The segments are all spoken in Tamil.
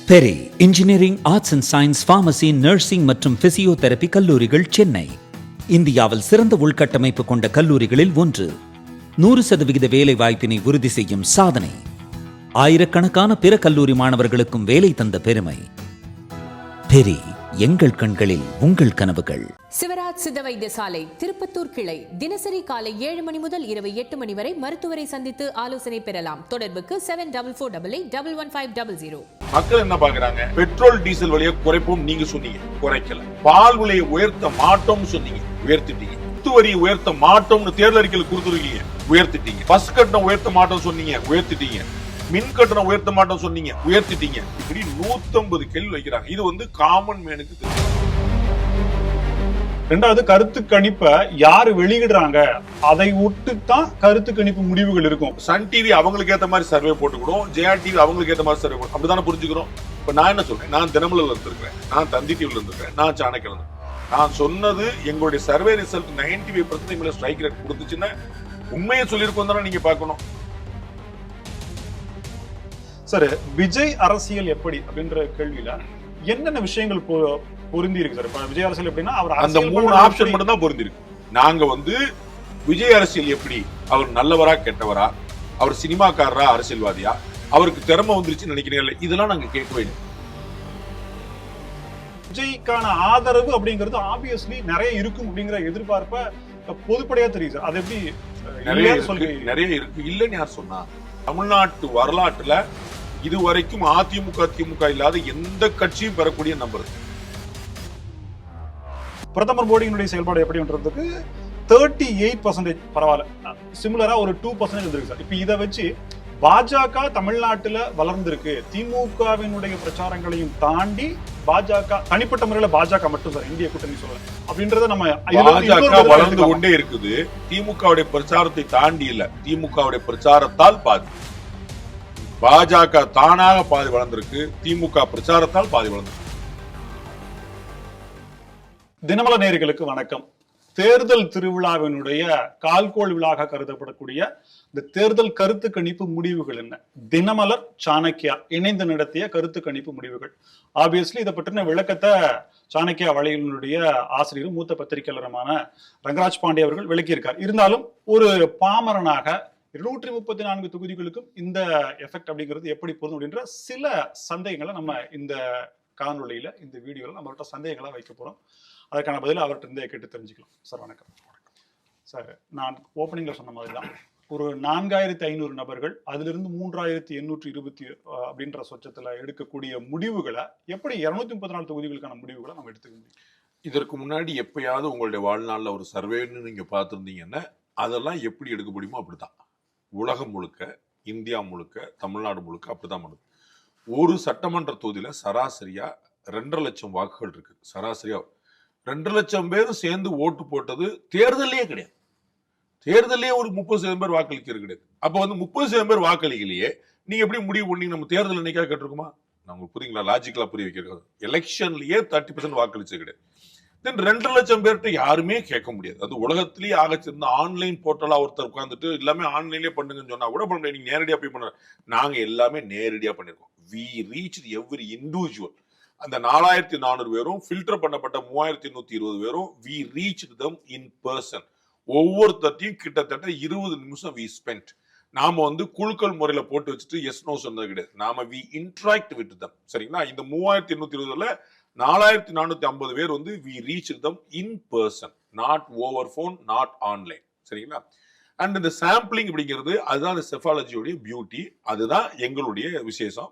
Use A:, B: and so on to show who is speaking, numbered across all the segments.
A: Peri engineering, arts and science, pharmacy, nursing மற்றும் பிசியோதெரபி கல்லூரிகள் சென்னை இந்தியாவில் சிறந்த உள்கட்டமைப்பு கொண்ட கல்லூரிகளில் ஒன்று. 100% வேலை வாய்ப்பினை உறுதி செய்யும் சாதனை. ஆயிரக்கணக்கான பிற கல்லூரி மாணவர்களுக்கும் வேலை தந்த பெருமை. பெரி, எங்கள் கண்களில் உங்கள் கனவுகள்.
B: சிவராஜ் சித்த வைத்தியசாலை, திருப்பத்தூர் கிளை. தினசரி காலை 7 மணி முதல் இரவு 8 மணி வரை மருத்துவரை சந்தித்து ஆலோசனை பெறலாம். தொடர்புக்கு 7448811500.
C: மக்கள் என்ன பாக்குறாங்க? பெட்ரோல் டீசல் விலையை குறைப்போம் நீங்க சொன்னீங்க, குறைக்கல. பால் விலையை உயர்த்த மாட்டோம்னு சொன்னீங்க, உயர்த்திட்டீங்க. வரியை உயர்த்த மாட்டோம்னு தேர்தல் அறிக்கையில் கொடுத்துருக்கீங்க, உயர்த்திட்டீங்க. பஸ் கட்டணம் உயர்த்த மாட்டோம் சொன்னீங்க, உயர்த்திட்டீங்க. மின் கட்டணம் உயர்த்த மாட்டோம் சொன்னீங்க, உயர்த்திட்டீங்க. இப்படி 150 கேள்வி வைக்கிறாங்க. இது காமன் மேனுக்கு தெரியும்.
D: ரெண்டாவது, கருத்து கணிப்பை யாரு வெளியிடுறாங்க அதை விட்டுத்தான் கருத்து கணிப்பு முடிவுகள் இருக்கும்.
C: சன் டிவி அவங்களுக்கு ஏத்த மாதிரி சர்வே போட்டுக்கிறோம், ஜெயா டிவி அவங்களுக்கு ஏத்த மாதிரி சர்வே போட்டு அப்படிதானே புரிஞ்சுக்கிறோம். இப்ப நான் என்ன சொல்றேன்? நான் தினமலர்ல இருந்திருக்கிறேன், நான் தந்தி டிவில இருந்திருக்கேன், நான் சாணக்கியல. நான் சொன்னது எங்களுடைய சர்வே ரிசல்ட் 95% மேல ஸ்ட்ரைக் ரேட் கொடுத்துச்சுன்னா உண்மையை சொல்லியிருக்கோம் தானே நீங்க பார்க்கணும்.
D: சார், விஜய் அரசியல் எப்படி அப்படின்ற கேள்வியில என்னென்ன விஷயங்கள் பொருந்தி இருக்கு சார்? இப்ப விஜய் அரசியல் எப்படின்னா அவர்
C: அந்த 3 ஆப்ஷன் மட்டும் தான் பொருந்தி இருக்கு. நாங்க விஜய் அரசியல் எப்படி, அவர் நல்லவரா கெட்டவரா, அவர் சினிமாக்காரரா அரசியல்வாதியா, அவருக்கு திறமை வந்துருச்சுன்னு நினைக்கிறீங்க, இதெல்லாம் நாங்க கேட்கவே இல்லை.
D: விஜய்க்கான ஆதரவு அப்படிங்கிறது ஆப்வியஸ்லி நிறைய இருக்கும் அப்படிங்கிற எதிர்பார்ப்ப பொதுப்படையா தெரியும் சார். அது எப்படி?
C: நிறைய இருக்கு, இல்லன்னு யார் சொன்னா? தமிழ்நாட்டு வரலாற்றுல இதுவரைக்கும் அதிமுக திமுக இல்லாத எந்த கட்சியும் பெறக்கூடிய நம்பர்.
D: பிரதமர் மோடியினுடைய செயல்பாடு எப்படின்றதுக்கு 38% பரவாயில்ல, சிமிலரா ஒரு 2% இருக்கு சார். இப்ப இதை வச்சு பாஜக தமிழ்நாட்டுல வளர்ந்திருக்கு, திமுகவினுடைய பிரச்சாரங்களையும் தாண்டி பாஜக தனிப்பட்ட முறையில பாஜக மட்டும் சார், இந்திய கூட்டணி சொல்ல அப்படின்றத நம்ம
C: பாஜக வளர்ந்து கொண்டே இருக்குது. திமுகவுடைய பிரச்சாரத்தை தாண்டி இல்ல, திமுகவுடைய பிரச்சாரத்தால் பாதி. பாஜக தானாக பாதி வளர்ந்திருக்கு, திமுக பிரச்சாரத்தால் பாதி வளர்ந்திருக்கு.
D: தினமல நேயர்களுக்கு வணக்கம். தேர்தல் திருவிழாவினுடைய கால்கோள் விழாக கருதப்படக்கூடிய இந்த தேர்தல் கருத்து கணிப்பு முடிவுகள் என்ன? தினமலர், சாணக்கியா இணைந்து நடத்திய கருத்து கணிப்பு முடிவுகள். ஆப்வியஸ்லி இதை பற்றின விளக்கத்தை சாணக்கியா வலையினுடைய ஆசிரியரும் மூத்த பத்திரிகையாளருமான ரங்கராஜ் பாண்டே அவர்கள் விளக்கியிருக்கார். இருந்தாலும் ஒரு பாமரனாக 234 தொகுதிகளுக்கும் இந்த எஃபெக்ட் அப்படிங்கிறது எப்படி பொருந்தும் அப்படின்ற சில சந்தேகங்களை நம்ம இந்த காணொலியில, இந்த வீடியோல நம்மள்ட்ட சந்தேகங்களா வைக்க போறோம். அதற்கான பதில் அவர்கிட்ட இருந்தே கேட்டு தெரிஞ்சுக்கலாம். சார் வணக்கம். சார், நான் ஓப்பனிங்ல சொன்ன மாதிரி தான் ஒரு 4500 நபர்கள், அதுல இருந்து 3820 அப்படின்ற சொச்சத்துல எடுக்கக்கூடிய முடிவுகளை எப்படி 234 தொகுதிகளுக்கான முடிவுகளை நம்ம எடுத்துக்க முடியும்?
C: இதற்கு முன்னாடி எப்பயாவது உங்களுடைய வாழ்நாள்ல ஒரு சர்வேன்னு நீங்க பார்த்துருந்தீங்கன்னா அதெல்லாம் எப்படி எடுக்க முடியுமோ அப்படித்தான். உலகம் முழுக்க, இந்தியா முழுக்க, தமிழ்நாடு முழுக்க அப்படித்தான் பண்ணுது. ஒரு சட்டமன்ற தொகுதியில சராசரியா 2.5 லட்சம் வாக்குகள் இருக்கு. சராசரியா 2 லட்சம் பேரும் சேர்ந்து ஓட்டு போட்டது தேர்தலே கிடையாது. தேர்தலே ஒரு 30% பேர் வாக்களிக்கிறது கிடையாது. அப்ப 30% பேர் வாக்களிக்கலையே நீங்க எப்படி முடிவு பண்ணி நம்ம தேர்தல் என்னைக்கா கேட்டிருக்குமா? நமக்கு புரியுங்களா? லாஜிக்கலா புரிய வைக்கிறது. எலெக்ஷன்லயே 30% வாக்களிச்சது கிடையாது. தென் 2 லட்சம் பேர்கிட்ட யாருமே கேட்க முடியாது. அது உலகத்திலேயே ஆகச்சிருந்த ஆன்லைன் போர்ட்டலா ஒருத்தர் உட்காந்துட்டு எல்லாமே ஆன்லைன்லயே பண்ணுங்கன்னு சொன்னா கூட பண்ண, நீங்க நேரடியா போய் பண்ண. நாங்க எல்லாமே நேரடியா பண்ணிருக்கோம். We reached every individual. அந்த 4400 பேரும் ஃபில்டர் பண்ணப்பட்ட 3120 பேரும் we reached them in person. ஒவ்வொருத்தையும் கிட்டத்தட்ட 20 நிமிஷம் we spent. நாம குழுக்கள் முறையில போட்டு வச்சுட்டு எஸ் நோ சொன்னது கிடையாது. நாம we interact with them. சரிங்களா? இந்த 3820ல 4450 பேர் we reached them in person, not over phone, not online. சரிங்களா? அண்ட் இந்த சாம்பிளிங் அப்படிங்கிறது அதுதான் இந்த செஃபாலஜியோடைய பியூட்டி, அதுதான் எங்களுடைய விசேஷம்.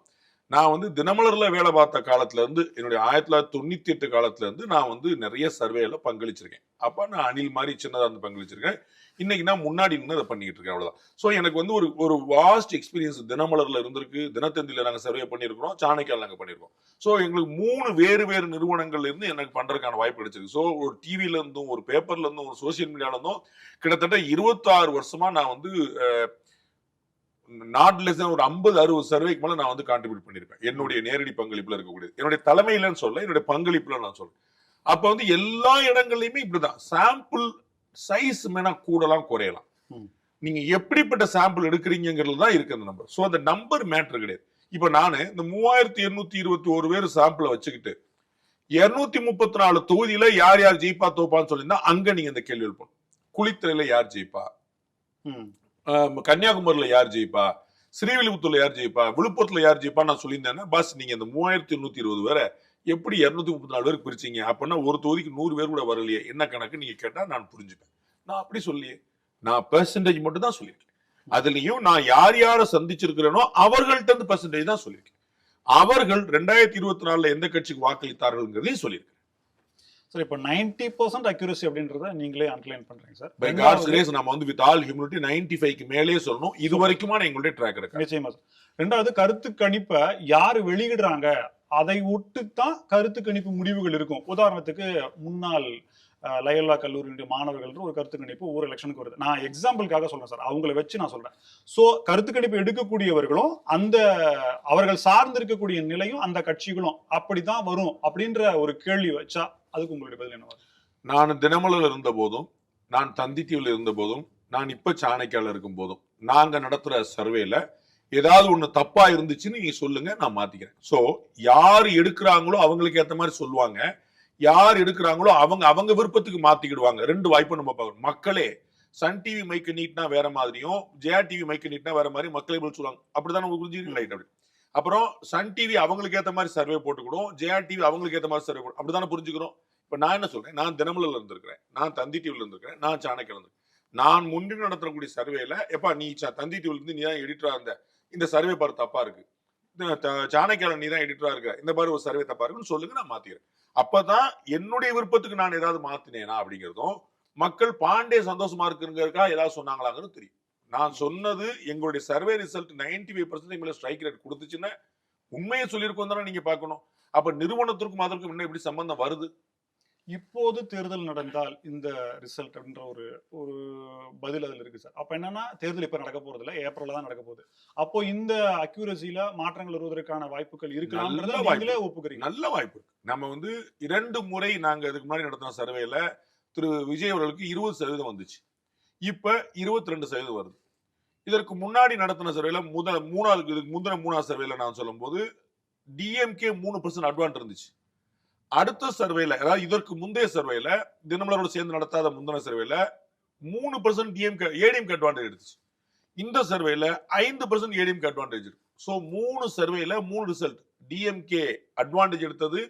C: நான் தினமலர்ல வேலை பார்த்த காலத்துல இருந்து, என்னுடைய 1998 காலத்துல இருந்து நான் நிறைய சர்வேல பங்களிச்சிருக்கேன். அப்ப நான் அணில் மாதிரி சின்னதா பங்களிச்சிருக்கேன். இன்னைக்கு நான் முன்னாடி நின்று அதை பண்ணிட்டு இருக்கேன், அவ்வளவுதான். ஸோ எனக்கு ஒரு வாஸ்ட் எக்ஸ்பீரியன்ஸ் தினமலர்ல இருந்திருக்கு, தினத்தந்தியில நாங்கள் சர்வே பண்ணியிருக்கிறோம், சாணக்கியால நாங்கள் பண்ணியிருக்கோம். ஸோ எங்களுக்கு 3 வேறு நிறுவனங்கள்ல இருந்து எனக்கு பண்றதுக்கான வாய்ப்பு கிடைச்சிருக்கு. ஸோ ஒரு டிவில இருந்தும், ஒரு பேப்பர்ல இருந்தும், ஒரு சோசியல் மீடியால இருந்தும் கிட்டத்தட்ட 26 வருஷமா நான் நாட் லெஸ் ஒரு 50-60 சர்வேக்கு மேல நான் கான்ட்ரிபியூட் பண்ணிருப்பேன். என்னுடைய நேரடி பங்களிப்புல இருக்கக்கூடியது, என்னுடைய தலைமையிலன்னு சொல்ல, என்னுடைய பங்களிப்புல நான் சொல்றேன். அப்ப எல்லா இடங்கள்லயுமே இப்படிதான். சாம்பிள் சைஸ் மேனா கூடலாம் குறையலாம். நீங்க எப்படிப்பட்ட சாம்பிள் எடுக்கிறீங்கிறது தான் இருக்கு அந்த நம்பர். சோ அந்த நம்பர் மேட்டர் கிடையாது. இப்ப நானு இந்த 3821 பேர் சாம்பிள வச்சுக்கிட்டு 234 தொகுதியில யார் யார் ஜெயிப்பா தோப்பான்னு சொல்லியிருந்தா அங்க நீங்க இந்த கேள்வி எழுப்பணும். குளித்துறையில யார் ஜெயிப்பா, கன்னியாகுமரியில யார் ஜெயிப்பா, ஸ்ரீவில்லிபுத்தூர்ல யார் ஜெயிப்பா, விழுப்புரத்துல யார் ஜெயிப்பா நான் சொல்லியிருந்தேன்னா பஸ் நீங்க இந்த 3820 பேரை எப்படி 234 பேருக்கு பிரிச்சீங்க அப்படின்னா ஒரு தொகுதிக்கு 100 பேர் கூட வரலையே என்ன கணக்கு நீங்க கேட்டா நான் புரிஞ்சுப்பேன். நான் அப்படி சொல்லியே, நான் பெர்சன்டேஜ் மட்டும் தான் சொல்லியிருக்கேன். அதுலயும் நான் யார் யாரை சந்திச்சிருக்கிறேனோ அவர்கள்ட்ட இருந்து பெர்சன்டேஜ் தான் சொல்லியிருக்கேன். அவர்கள் 2024 எந்த கட்சிக்கு வாக்களித்தார்கள்ங்கிறதையும் சொல்லியிருக்கேன்.
D: சார் இப்போ 90% அக்யூரசி அப்படின்றத நீங்களே அண்டர்லைன் பண்றீங்க சார்.
C: பை காட்ஸ் கிரேஸ் நம்ம வந்து வித் ஆல் ஹியூமிலிட்டி 95க்கு மேலே சொல்லணும். இது வரைக்குமான எங்களுடைய ட்ராக் இருக்கு.
D: நிச்சயமா சார். ரெண்டாவது, கருத்து கணிப்பை யாரு வெளியிடுறாங்க அதை ஒட்டுத்தான் கருத்து கணிப்பு முடிவுகள் இருக்கும். உதாரணத்துக்கு முன்னாள் லயோலா கல்லூரியுடைய மாணவர்கள் ஒரு கருத்து கணிப்பு ஒவ்வொரு எலெக்ஷனுக்கு வருது. நான் எக்ஸாம்பிளுக்காக சொல்றேன் சார், அவங்கள வச்சு நான் சொல்றேன். சோ கருத்து கணிப்பு எடுக்கக்கூடியவர்களும் அந்த அவர்கள் சார்ந்து இருக்கக்கூடிய நிலையும் அந்த கட்சிகளும் அப்படிதான் வரும் அப்படின்ற ஒரு கேள்வி வச்சா அதுக்கு உங்களுடைய பதில் என்னவா?
C: நான் தினமலர்ல இருந்த போதும், நான் தந்தி டிவில இருந்த போதும், நான் இப்ப சாணக்கியால இருக்கும் போதும் நாங்க நடத்துற சர்வேல ஏதாவது ஒண்ணு தப்பா இருந்துச்சுன்னு நீங்க சொல்லுங்க, நான் மாத்திக்கிறேன். சோ யாரு எடுக்கிறாங்களோ அவங்களுக்கு ஏத்த மாதிரி சொல்லுவாங்க, யார் எடுக்கிறாங்களோ அவங்க விருப்பத்துக்கு மாத்திக்கிடுவாங்க. ரெண்டு வாய்ப்பு நம்ம பார்க்கணும். மக்களே சன் டிவி மைக்கு நீட்னா வேற மாதிரியும் ஜெயா டிவி மைக்கு நீட்னா வேற மாதிரி மக்களே பதில் சொல்லுவாங்க. அப்படிதான் நம்ம புரிஞ்சுக்கிறீங்க, ரைட்? அப்படி அப்புறம் சன் டிவி அவங்களுக்கு ஏத்த மாதிரி சர்வே போட்டுக்கிடும், ஜெயா டிவி அவங்களுக்கு ஏத்த மாதிரி சர்வே போட்டு அப்படித்தானே புரிஞ்சுக்கிறோம். இப்ப நான் என்ன சொல்றேன், நான் தினமலர்ல இருந்திருக்கிறேன், நான் தந்தி டிவில இருந்திருக்கிறேன், நான் சாணக்கியால இருந்திருக்கேன். நான் முன்னிட்டு நடத்தக்கூடிய சர்வேல எப்பா நீ தந்தி டிவில இருந்து நீ தான் எடிட்டரா இருந்த, இந்த சர்வே பாரு தப்பா இருக்கு, சாணக்கியால நீ தான் எடிட்டரா இருக்க, இந்த மாதிரி ஒரு சர்வே தப்பா இருக்குன்னு சொல்லுங்க, நான் மாத்திக்கிறேன். அப்பதான் என்னுடைய விருப்பத்துக்கு நான் ஏதாவது மாத்தினேனா அப்படிங்கிறதும், மக்கள் பாண்டே சந்தோஷமா இருக்குங்கிறதுக்கா ஏதாவது சொன்னாங்களாங்கிறது தெரியும். நான் சொன்னது எங்களுடைய சர்வே ரிசல்ட் 95% மேல ஸ்ட்ரைக் ரேட் கொடுத்துச்சுன்னா உண்மையை சொல்லியிருக்கோம் தானே நீங்க பார்க்கணும். அப்ப நிறுவனத்திற்கும் அதற்கும் என்ன எப்படி சம்பந்தம் வருது?
D: இப்போது தேர்தல் நடந்தால் இந்த ரிசல்ட் அப்படின்ற ஒரு பதில் அதுல இருக்கு சார். அப்ப என்னன்னா, தேர்தல் இப்ப நடக்க போறது இல்ல, ஏப்ரல்ல தான் நடக்க போகுது. அப்போ இந்த அக்யூரசியில மாற்றங்கள் வருவதற்கான வாய்ப்புகள் இருக்கலாம்ன்றத நீங்களே ஒப்புக்கிறீங்க?
C: நல்ல வாய்ப்பு இருக்கு. நம்ம வந்து 2 முறை நாங்க இதுக்கு முன்னாடி நடத்தின சர்வேல திரு விஜய் அவர்களுக்கு 20% வந்துச்சு, இப்ப 22% வருது. இதற்கு முன்னாடி நடத்தின சர்வேல மூணாவது சர்வேல நான் சொல்லும் போது டிஎம்கே 3% அட்வான்ஸ் இருந்துச்சு. அடுத்த சர்வேல, அதாவது இதற்கு முந்தைய சர்வேல, தினமலரோட சேர்ந்து நடத்தாத முந்தின சர்வேல 3% ஏடிஎம்கே அட்வான்டேஜ் எடுத்துச்சு. இந்த சர்வேல 5% ஏடிஎம்கே அட்வான்டேஜ் இருக்கு. So 3 சர்வேல 3 result. டிஎம்கே அட்வான்டேஜ் எடுத்தது,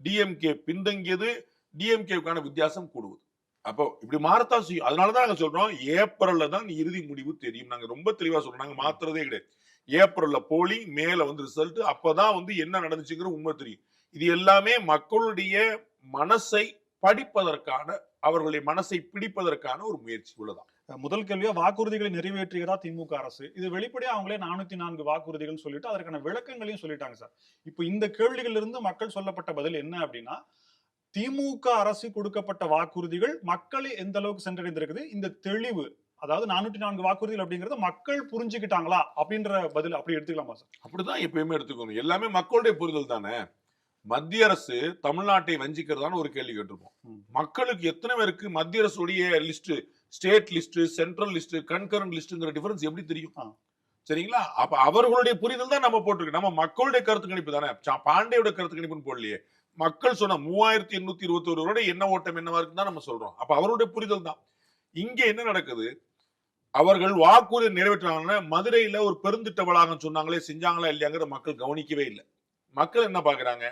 C: டிஎம்கே பின்தங்கியது, டிஎம்கேவுக்கான வித்தியாசம் கூடுவது. அப்போ இப்படி மாறத்தான் செய்யும். அதனாலதான் நாங்க சொல்றோம், ஏப்ரல்ல தான் இறுதி முடிவு தெரியும். நாங்க ரொம்ப தெளிவா சொல்றோம், நாங்க மாத்துறதே கிடையாது. ஏப்ரல்ல போலிங், மேல வந்து ரிசல்ட், அப்பதான் வந்து என்ன நடந்துச்சுங்கிற உண்மை தெரியும். இது எல்லாமே மக்களுடைய மனசை படிப்பதற்கான, அவர்களுடைய மனசை பிடிப்பதற்கான ஒரு முயற்சி உள்ளதான்.
D: முதல் கேள்வியா, வாக்குறுதிகளை நிறைவேற்றியதா திமுக அரசு? இது வெளிப்படையா அவங்களே 404 வாக்குறுதிகள் சொல்லிட்டு அதற்கான விளக்கங்களையும் சொல்லிட்டாங்க சார். இப்போ இந்த கேள்விகள் இருந்து மக்கள் சொல்லப்பட்ட பதில் என்ன அப்படின்னா, திமுக அரசு கொடுக்கப்பட்ட வாக்குறுதிகள் மக்களை எந்த அளவுக்கு சென்றடைந்திருக்குது, இந்த தெளிவு, அதாவது 404 வாக்குறுதிகள் அப்படிங்கறத மக்கள் புரிஞ்சுக்கிட்டாங்களா அப்படின்ற பதில் அப்படி எடுத்துக்கலாமா சார்?
C: அப்படிதான் எப்பயுமே எடுத்துக்கணும். எல்லாமே மக்களுடைய புரிதல் தானே. மத்திய அரசு தமிழ்நாட்டை வஞ்சிக்கிறதான ஒரு கேள்வி கேட்டிருப்போம். மக்களுக்கு எத்தனை பேருக்கு மத்திய அரசுடைய list, state list, central list, concurrent லிஸ்ட்ங்கிற டிஃபரன்ஸ் எப்படி தெரியும்? சரிங்களா? அப்ப அவர்களுடைய புரிதல் தான் நம்ம போட்டிருக்கு. நம்ம மக்களுடைய கருத்து கணிப்பு தானே, பாண்டேயோட கருத்து கணிப்புன்னு போடலையே. மக்கள் சொன்ன 3821 என்ன ஓட்டம் என்னவா இருக்குன்னு தான் நம்ம சொல்றோம். அப்ப அவருடைய புரிதல் தான். இங்க என்ன நடக்குது, அவர்கள் வாக்குறுதி நிறைவேற்றாங்கன்னா மதுரையில ஒரு பெருந்திட்ட வளாகம் சொன்னாங்களே, செஞ்சாங்களா இல்லையாங்கிற மக்கள் கவனிக்கவே இல்லை. மக்கள் என்ன பாக்குறாங்க,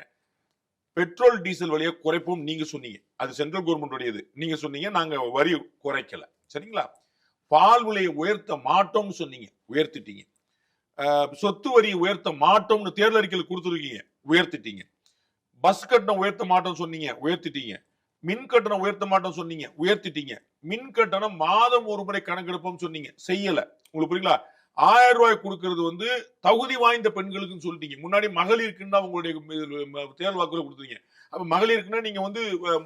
C: பெட்ரோல் டீசல் விலையை குறைப்போம் நீங்க சொன்னீங்க, அது சென்ட்ரல் கவர்மெண்ட் உடையது, நீங்க சொன்னீங்க, நாங்க வரி குறைக்கல. சரிங்களா? பால் விலையை உயர்த்த மாட்டோம்னு சொன்னீங்க, உயர்த்திட்டீங்க. சொத்து வரியை உயர்த்த மாட்டோம்னு தேர்தல் அறிக்கையில் கொடுத்துருக்கீங்க, உயர்த்திட்டீங்க. பஸ் கட்டணம் உயர்த்த மாட்டோம் சொன்னீங்க, உயர்த்திட்டீங்க. மின் கட்டணம் உயர்த்த மாட்டோம் சொன்னீங்க, உயர்த்திட்டீங்க. மின் கட்டணம் மாதம் ஒரு முறை கணக்கெடுப்போம் சொன்னீங்க, செய்யல. உங்களுக்கு புரியுங்களா? 1000 ரூபாய் கொடுக்கிறது வந்து தகுதி வாய்ந்த பெண்களுக்குன்னு சொல்லிட்டீங்க. முன்னாடி மகளிருக்குன்னு தான் உங்களுடைய தேர்தல் வாக்குறுதி கொடுத்தீங்க. அப்ப மகளிருக்குன்னா நீங்க வந்து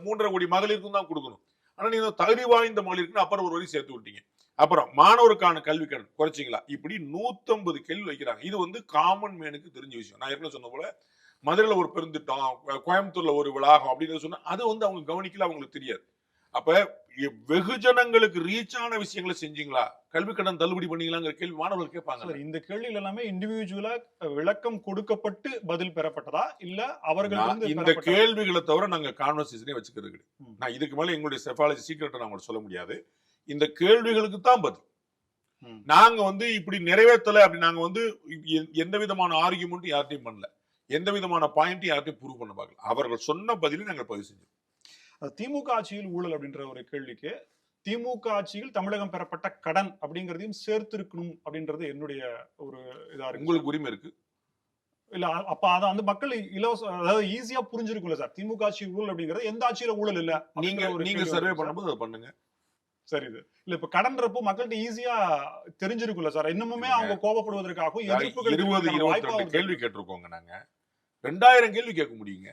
C: 3.5 கோடி மகளிருக்கும் தான் கொடுக்கணும். ஆனா நீங்க தகுதி வாய்ந்த மகளிருக்குன்னு அப்புறம் ஒரு வரி சேர்த்து விட்டீங்க. அப்புறம் மாணவருக்கான கல்வி கடன் குறைச்சிங்களா? இப்படி 150 கேள்வி வைக்கிறாங்க. இது வந்து காமன் மேனுக்கு தெரிஞ்ச விஷயம். நான் ஏற்கனவே சொன்ன போல மதுரையில ஒரு பெருந்திட்டம், கோயம்புத்தூர்ல ஒரு வளாகம் அப்படின்னு சொன்னா அது வந்து அவங்க கவனிக்கல, அவங்களுக்கு தெரியாது. அப்ப வெகுஜனங்களுக்கு ரீச் ஆன விஷயங்களை செஞ்சீங்களா? கல்வி கடன் தள்ளுபடி பண்ணீங்களாங்கிற கேள்வி மாணவர்கள் கேட்பாங்க.
D: இந்த கேள்விகள் எல்லாமே இண்டிவிஜுவலா விளக்கம் கொடுக்கப்பட்டு பதில் பெறப்பட்டதா இல்ல அவர்கள்
C: இந்த கேள்விகளை தவிர நாங்க கான்வர்சேஷனே வச்சுக்கிறது கிடையாது. நான் இதுக்கு மேல எங்களுடைய செஃபாலஜி சீக்கிரட்டை நான் சொல்ல முடியாது. இந்த கேள்விகளுக்கு தான் பதில். நாங்க இப்படி நிறைவேற்றல அப்படி நாங்க எந்த விதமான ஆர்கியூமெண்ட் யார்ட்டையும் பண்ணல, எந்த விதமான பாயிண்ட் யார்ட்டையும் ப்ரூவ் பண்ண பார்க்கல. அவர்கள் சொன்ன பதிலை நாங்கள் பதிவு செஞ்சோம்.
D: திமுக ஆட்சியில் ஊழல் அப்படின்ற ஒரு கேள்விக்கு திமுக ஆட்சியில் தமிழகம் பெறப்பட்ட கடன் அப்படிங்கறதையும் சேர்த்து இருக்கணும் அப்படின்றது என்னுடைய ஒரு இதா இருக்கு.
C: உங்களுக்கு உரிமை இருக்கு
D: இல்ல, அப்ப அத மக்கள் இலவச அதாவது ஈஸியா புரிஞ்சிருக்கும்ல சார். திமுக ஆட்சி ஊழல் அப்படிங்கிறது எந்த ஆட்சியில ஊழல் இல்ல,
C: நீங்க சர்வே பண்ணும்போது அதை பண்ணுங்க.
D: சரி, இது இல்ல இப்ப கடன்றப்போ மக்கள்கிட்ட ஈஸியா தெரிஞ்சிருக்கும்ல சார். இன்னுமே அவங்க கோபப்படுவதற்காகவும்
C: 20-22 கேள்வி கேட்டிருக்கோங்க. நாங்க 2000 கேள்வி கேட்க முடியுங்க.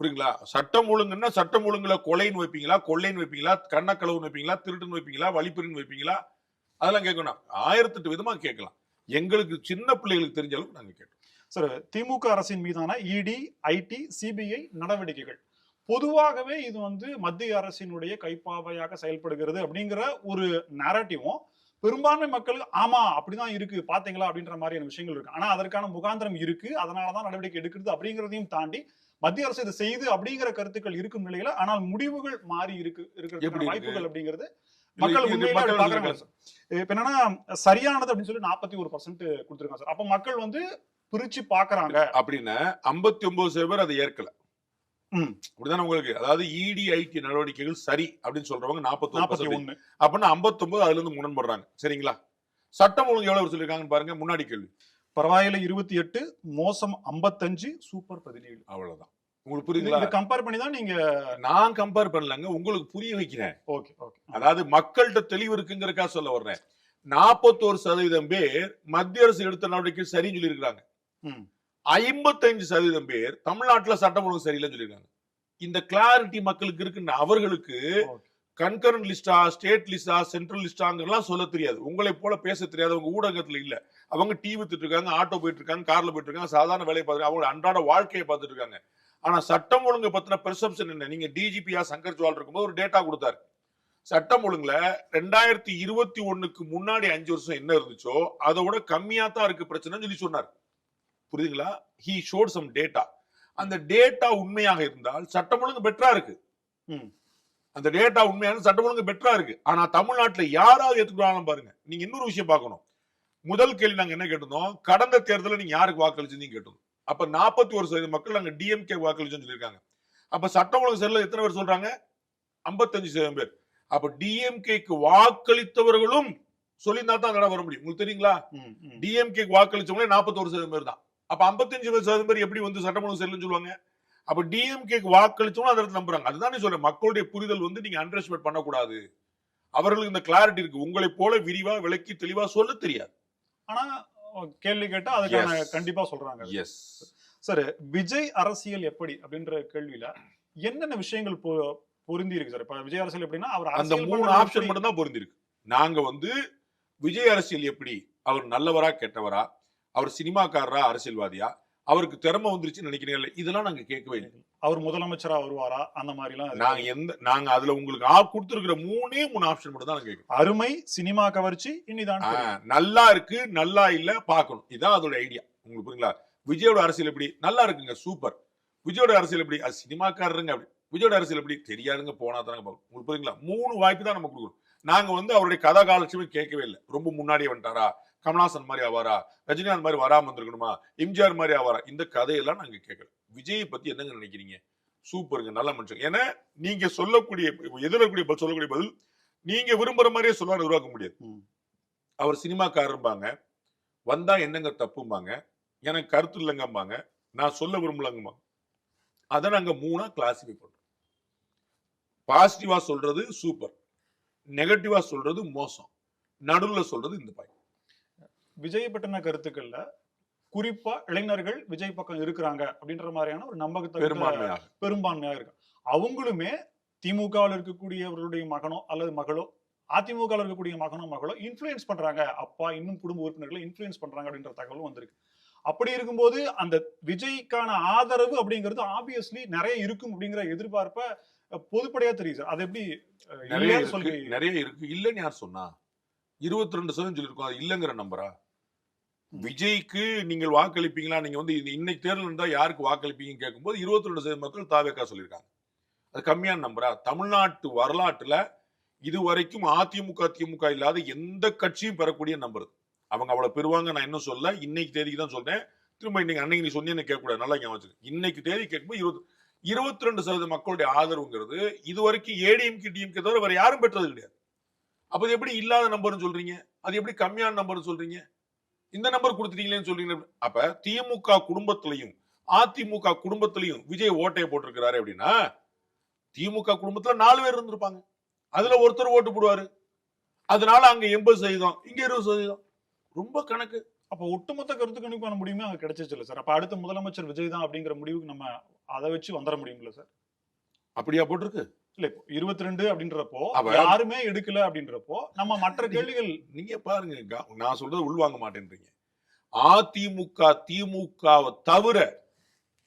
C: புரியுங்களா? சட்டம் ஒழுங்குன்னா சட்டம் ஒழுங்குல கொலைன்னு வைப்பீங்களா, கொள்ளைன்னு வைப்பீங்களா, கண்ணக்களவுன்னு வைப்பீங்களா, திருட்டுன்னு வைப்பீங்களா, வழிப்பறின்னு வைப்பீங்களா? அதெல்லாம் கேட்கணும். 1008 விதமா கேட்கலாம். எங்களுக்கு சின்ன பிள்ளைகளுக்கு தெரிஞ்ச அளவுக்கு நாங்க கேட்டோம்.
D: சார், திமுக அரசின் மீதான இடி, ஐடி, சிபிஐ நடவடிக்கைகள் பொதுவாகவே இது மத்திய அரசினுடைய கைப்பாவையாக செயல்படுகிறது அப்படிங்கிற ஒரு நரேட்டிவும் பெரும்பான்மை மக்களுக்கு ஆமா அப்படிதான் இருக்கு பாத்தீங்களா அப்படின்ற மாதிரியான விஷயங்கள் இருக்கு. ஆனா அதற்கான முகாந்திரம் இருக்கு, அதனாலதான் நடவடிக்கை எடுக்கிறது அப்படிங்கிறதையும் தாண்டி மத்திய அரசு இதை செய்து அப்படிங்கிற கருத்துக்கள் இருக்கும் நிலையில ஆனால் முடிவுகள் மாறி இருக்கிற வாய்ப்புகள் அப்படிங்கிறது மக்கள் உண்மையில இப்ப என்னன்னா சரியானது அப்படின்னு சொல்லி 41% கொடுத்திருக்காங்க சார். அப்ப மக்கள் பிரிச்சு பாக்குறாங்க
C: அப்படின்னு 59% பேர் அதை ஏற்கல. அப்படிதானே உங்களுக்கு? அதாவது இடி ஐடி நடவடிக்கைகள் சரி அப்படின்னு சொல்றவங்க 41%. அப்படின்னா 59 அதுல இருந்து முரண்படுறாங்க. சரிங்களா? சட்டம் ஒழுங்கு எவ்வளவு சொல்லிருக்காங்கன்னு பாருங்க. முன்னாடி கேள்வி
D: பரவாயில்ல 28, மோசம் 55, சூப்பர் 17.
C: அவ்வளவுதான். உங்களுக்கு புரியுதுங்களா?
D: கம்பேர் பண்ணி தான் நீங்க.
C: நான் கம்பேர் பண்ணலங்க, உங்களுக்கு புரிய வைக்கிறேன்.
D: Okay okay.
C: அதாவது மக்கள்கிட்ட தெளிவு இருக்குங்கிறக்கா சொல்ல வர்றேன். 41% பேர் மத்திய அரசு எடுத்த நடவடிக்கை சரின்னு சொல்லி இருக்காங்க. 55% பேர் தமிழ்நாட்டுல சட்டம் ஒழுங்கு சரியில்லைன்னு சொல்லியிருக்காங்க. இந்த கிளாரிட்டி மக்களுக்கு இருக்குன்னு அவர்களுக்கு கன்கரண்ட் லிஸ்டா, ஸ்டேட் லிஸ்டா, சென்ட்ரல் லிஸ்டாங்கலாம் சொல்ல தெரியாது. உங்களை போல பேச தெரியாதவங்க ஊடகத்துல இல்ல. அவங்க டிவி வித்துட்டு இருக்காங்க, ஆட்டோ போயிட்டு இருக்காங்க, கார்ல போயிட்டு இருக்காங்க, சாதாரண வேலையை பார்த்துருக்காங்க, அவங்க அன்றாட வாழ்க்கையை பார்த்துட்டு இருக்காங்க. ஆனா சட்டம் ஒழுங்கு பத்தின பெர்செப்ஷன் என்ன? நீங்க டிஜிபியா சங்கர் ஜுவால் இருக்கும்போது ஒரு டேட்டா கொடுத்தாரு. சட்டம் ஒழுங்குல 2021க்கு முன்னாடி 5 வருஷம் என்ன இருந்துச்சோ அதோட கம்மியா தான் இருக்கு பிரச்சனைன்னு சொல்லி சொன்னார். புரியுதுங்களா? he showed some data. அந்த டேட்டா உண்மையாக இருந்தால் சட்டம் ஒழுங்கு பெட்டரா இருக்கு. அந்த டேட்டா உண்மையான சட்டம் ஒழுங்கு பெட்டரா இருக்கு. ஆனா தமிழ்நாட்டுல யாராவது ஏத்துக்கிறாங்க பாருங்க. நீங்க இன்னொரு விஷயம் பார்க்கணும். முதல் கேள்வி நாங்க என்ன கேட்டிருந்தோம்? கடந்த தேர்தலில் நீங்க யாருக்கு வாக்களிச்சீங்க கேட்டோம். அப்ப 41% மக்கள் நாங்க டிஎம்கே வாக்களிச்சோம்னு சொல்லியிருக்காங்க. அப்ப சட்டம் ஒழுங்கு சரியில்லை எத்தனை பேர் சொல்றாங்க? 55% பேர். அப்ப டிஎம்கேக்கு வாக்களித்தவர்களும் சொல்லியிருந்தா தான் வர முடியும். உங்களுக்கு தெரியுங்களா? டிஎம்கேக்கு வாக்களிச்சவங்களே 41% பேர் தான். அப்ப 55% பேர் எப்படி சட்டம் ஒழுங்கு சரியில்லைன்னு சொல்லுவாங்க? அப்ப டிஎம்கேக்கு வாக்களிச்சவங்க அதை நம்புறாங்க. அதுதான் சொல்றேன். மக்களுடைய புரிதல் நீங்க அண்டர் எஸ்டிமேட் பண்ணக்கூடாது. அவர்களுக்கு இந்த கிளாரிட்டி இருக்கு. உங்களை போல விரிவா விளக்கி தெளிவா சொல்ல தெரியாது.
D: ஆனா கேள்வி கேட்டா அதுக்கான கண்டிப்பா சொல்றாங்க.
C: எஸ்
D: சார், விஜய் அரசியல் எப்படி அப்படின்ற கேள்வியில என்னென்ன விஷயங்கள் பொருந்தி இருக்கு சார்? இப்ப விஜய் அரசியல் எப்படின்னா அவர்
C: அந்த 3 ஆப்ஷன் மட்டும் தான் பொருந்தி இருக்கு. நாங்க விஜய் அரசியல் எப்படி? அவர் நல்லவரா கெட்டவரா? அவர் சினிமாக்காரரா அரசியல்வாதியா? அவருக்கு திறமை வந்துருச்சுன்னு நினைக்கிறீங்க? இதெல்லாம் நாங்க கேட்கவே இல்லை.
D: அவர் முதலமைச்சரா வருவாரா அந்த மாதிரி எல்லாம்
C: நாங்க அதுல உங்களுக்கு கொடுத்திருக்கிற 3 ஆப்ஷன் மட்டும் தான் கேட்கிறோம்.
D: அருமை, சினிமா கவர்ச்சி, இனிதான்
C: நல்லா இருக்கு, நல்லா இல்ல பாக்கணும். இதான் அதோட ஐடியா. உங்களுக்கு புரியுங்களா? விஜயோட அரசியல் எப்படி? நல்லா இருக்குங்க, சூப்பர். விஜயோட அரசியல் எப்படி? அது சினிமாக்காரருங்க. அப்படி விஜயோட அரசியல் எப்படி? தெரியாதுங்க, போனா தாங்க பார்க்கணும். உங்களுக்கு புரியுங்களா? 3 வாய்ப்பு தான் நம்ம கொடுக்குறோம். நாங்க அவருடைய கதா காலட்சமே கேட்கவே இல்லை. ரொம்ப முன்னாடியே வந்துட்டாரா, கமல்ஹாசன் மாதிரி ஆவாரா, ரஜினிகாந்த் மாதிரி வராம இருந்திருக்கணுமா, எம்ஜிஆர் மாதிரி ஆவாரா, இந்த கதையெல்லாம் நாங்க கேட்கல. விஜயை பத்தி என்னங்க நினைக்கிறீங்க? சூப்பருங்க, நல்ல மனுஷன். ஏன்னா நீங்க சொல்லக்கூடிய சொல்லக்கூடிய பதில் நீங்க விரும்புற மாதிரியே சொல்ல உருவாக்க முடியாது. அவர் சினிமாக்காரம்பாங்க, வந்தா என்னங்க தப்பும்பாங்க, எனக்கு கருத்து இல்லைங்கம்பாங்க, நான் சொல்ல விரும்பலங்கம்பாங்க. அதை நாங்க 3 கிளாசிஃபை பண்றோம். பாசிட்டிவா சொல்றது சூப்பர், நெகட்டிவா சொல்றது மோசம், நடுவுல சொல்றது இந்த பாயிண்ட்.
D: விஜய் பற்றின கருத்துக்கள்ல குறிப்பா இளைஞர்கள் விஜய் பக்கம் இருக்கிறாங்க அப்படின்ற மாதிரியான ஒரு நம்பகத்தன்மை பெரும்பான்மையாக இருக்கு. அவங்களுமே திமுகவில் இருக்கக்கூடியவர்களுடைய மகனோ அல்லது மகளோ, அதிமுக இருக்கக்கூடிய மகனோ மகளோ இன்ஃபுளுயன்ஸ் பண்றாங்க, அப்பா இன்னும் குடும்ப உறுப்பினர்களை இன்ஃபுளுயன்ஸ் பண்றாங்க அப்படின்ற தகவலும் வந்திருக்கு. அப்படி இருக்கும்போது அந்த விஜய்க்கான ஆதரவு அப்படிங்கிறது ஆப்வியஸ்லி நிறைய இருக்கும் அப்படிங்கிற எதிர்பார்ப்ப பொதுப்படையா தெரியும் சார். அது எப்படி
C: நிறைய
D: இல்லைன்னு
C: இருக்கு,
D: சொல்றீங்க?
C: நிறைய இருக்கு. இல்லைன்னு யார் சொன்னா? 22% சொல்லியிருக்கோம். அது இல்லைங்கிற நம்பரா? விஜய்க்கு நீங்கள் வாக்களிப்பீங்களா? நீங்க வந்து இன்னைக்கு தேர்தல் இருந்தா யாருக்கு வாக்களிப்பீங்கன்னு கேட்கும்போது 22% மக்கள் தாவேக்கா சொல்லியிருக்காங்க. அது கம்மியான நம்பரா? தமிழ்நாட்டு வரலாற்றுல இதுவரைக்கும் அதிமுக திமுக இல்லாத எந்த கட்சியும் பெறக்கூடிய நம்பர். அவங்க அவ்வளவு பெறுவாங்க நான் இன்னும் சொல்ல. இன்னைக்கு தேதிக்கு தான் சொல்றேன். திரும்ப இன்னைக்கு அன்னைக்கு நீ சொன்னீங்கன்னு கேட்கக்கூடாது. நல்லா ஞாபகம் வச்சுக்க. இன்னைக்கு தேதி கேட்கும்போது 22% மக்களுடைய ஆதரவுங்கிறது இதுவரைக்கும் ஏடிஎம்கே டிஎம்கே தவிர வேற யாரும் பெற்றது கிடையாது. அப்ப அது எப்படி இல்லாத நம்பர்னு சொல்றீங்க? அது எப்படி கம்மியான நம்பர்னு சொல்றீங்க? இந்த நம்பர் கொடுத்துட்டீங்களேன்னு சொல்றீங்க. அப்ப திமுக குடும்பத்திலையும் அதிமுக குடும்பத்திலையும் விஜய் ஓட்டையை போட்டிருக்கிறாரு அப்படின்னா திமுக குடும்பத்துல 4 பேர் இருந்திருப்பாங்க. அதுல ஒருத்தர் ஓட்டு போடுவாரு. அதனால அங்க 80%, இங்க 20%. ரொம்ப கணக்கு.
D: அப்ப ஒட்டுமொத்த கருத்து கணிப்பான முடிவுமே அங்க கிடைச்சிச்சு இல்ல சார். அப்ப அடுத்த முதலமைச்சர் விஜய் தான் அப்படிங்கிற முடிவுக்கு நம்ம அதை வச்சு வந்துட முடியும்ல சார்?
C: அப்படியா போட்டிருக்கு?
D: இல்ல இப்போ 22 அப்படின்றப்போ
C: அவ-
D: யாருமே எடுக்கல அப்படின்றப்போ நம்ம மற்ற கேள்விகள்
C: நீங்க பாருங்க, நான் சொல்றது உள்வாங்க மாட்டேன்றீங்க. அதிமுக திமுகவை தவிர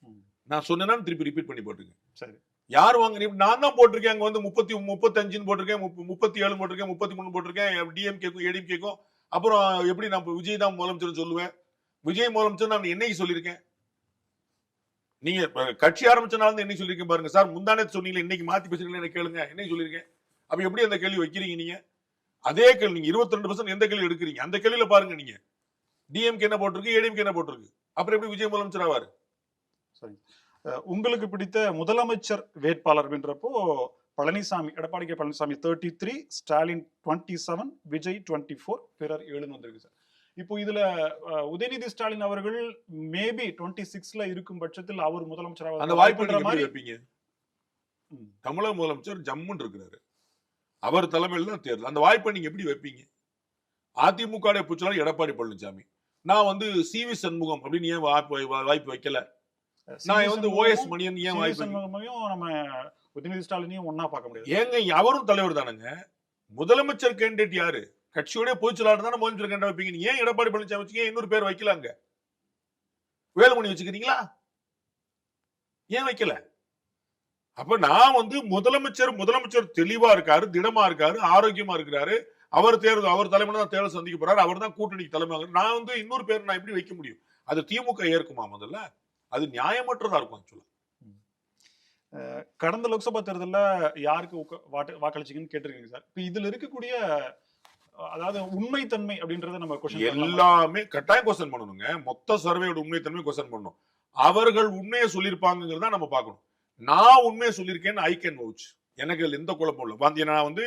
D: ம்.
C: நான் சொன்னேன்னா திருப்பி ரிப்பீட் பண்ணி போட்டுங்க.
D: சரி.
C: யார் வாங்க? நான் தான் போட்டிருக்கேன். அங்க வந்து 35 போட்டிருக்கேன், 37 போட்டிருக்கேன், 33 போட்டிருக்கேன். டிஎம்கேக்கும் ஏடிஎம்கேக்கும். அப்புறம் எப்படி நான் விஜய் தான் முதலமைச்சர் சொல்லுவேன்? விஜய் முதலமைச்சர் நான் என்னைக்கு சொல்லியிருக்கேன்? நீங்க கட்சி ஆரம்பிச்ச நாள் என்னைக்கு சொல்லியிருக்கேன் பாருங்க சார். முந்தானே சொன்னீங்களே, இன்னைக்கு மாத்தி பேசுறீங்களா? என்ன கேளுங்க, என்னைக்கு சொல்லியிருக்கேன்? அப்ப எப்படி அந்த கேள்வி வைக்கிறீங்க நீங்க? அதே கேள்வி நீங்க 22% எந்த கேள்வி எடுக்கிறீங்க? அந்த கேள்வியில பாருங்க நீங்க டிஎம்கே என்ன போட்டிருக்கு, ஏடிஎம்கே என்ன போட்டிருக்கு. அப்புறம் எப்படி விஜய் முதலமைச்சர் ஆவாரு?
D: சரி. உங்களுக்கு பிடித்த முதலமைச்சர் வேட்பாளர் அப்படின்றப்போ பழனிசாமி, எடப்பாடி கே பழனிசாமி 33, ஸ்டாலின் 27, விஜய் 24, பிறர் 7 வந்திருக்கு சார். இப்போ இதுல உதயநிதி ஸ்டாலின் அவர்கள் மேபி 26ல இருக்கும் பட்சத்தில் அவர் முதலமைச்சராக
C: அந்த வாய்ப்பு நீங்க எப்படி
D: மாதிரி
C: வைப்பீங்க? தமிழக முதலமைச்சர் ஜம்முன்னு இருக்கிறாரு. அவர் தலைமையில் தான் தேர்தல். அந்த வாய்ப்பை நீங்க எப்படி வைப்பீங்க? அதிமுக புச்சலாளர் எடப்பாடி பழனிசாமி. நான் வந்து சிவி சண்முகம் அப்படின்னு ஏன் வாய்ப்பு வைக்கல? நான் வந்து ஓஎஸ் மணியன் ஏன் வாய்ப்பு?
D: நம்ம உதயநிதி ஸ்டாலினையும் ஒன்னா பார்க்க முடியாது.
C: ஏங்க அவரும் தலைவர் தானுங்க. முதலமைச்சர் கேண்டிடேட் யாரு? கட்சியோட பொதுச்செயலாளர் தானே முதலமைச்சர் கேண்டிடேட் வைப்பீங்க. ஏன் எடப்பாடி பழனிசாமி வச்சுக்க? இன்னொரு பேர் வைக்கலாங்க. வேலுமணி வச்சுக்கிறீங்களா? ஏன் வைக்கல? அப்ப நான் வந்து முதலமைச்சர் தெளிவா இருக்காரு, திடமா இருக்காரு, ஆரோக்கியமா இருக்கிறாரு. அவர் தலைமையில தான் தேர்தல் சந்திக்க போறாரு. அவர் தான் கூட்டணிக்கு தலைமை. நான் வந்து இன்னொரு பேர் நான் எப்படி வைக்க முடியும்? அது திமுக ஏற்குமா? முதல்ல அது நியாயமற்றதா இருக்கும். ஆக்சுவலா
D: கடந்த லோக்சபா தேர்தல்ல யாருக்கு வாக்களிச்சீங்கன்னு கேட்டிருக்கீங்க சார். இப்ப இதுல இருக்கக்கூடிய அதாவது உண்மைத்தன்மை அப்படின்றத நம்ம
C: எல்லாமே கட்டாயம் கொஸ்டின் பண்ணணுங்க. மொத்த சர்வேயோட உண்மைத்தன்மை கொஸ்டின் பண்ணணும். அவர்கள் உண்மையை சொல்லியிருப்பாங்கிறத நம்ம பார்க்கணும். நான் உண்மையை சொல்லியிருக்கேன்னு ஐ கேன் வவுச். எனக்கு எந்த குழப்பம் இல்லை. நான் வந்து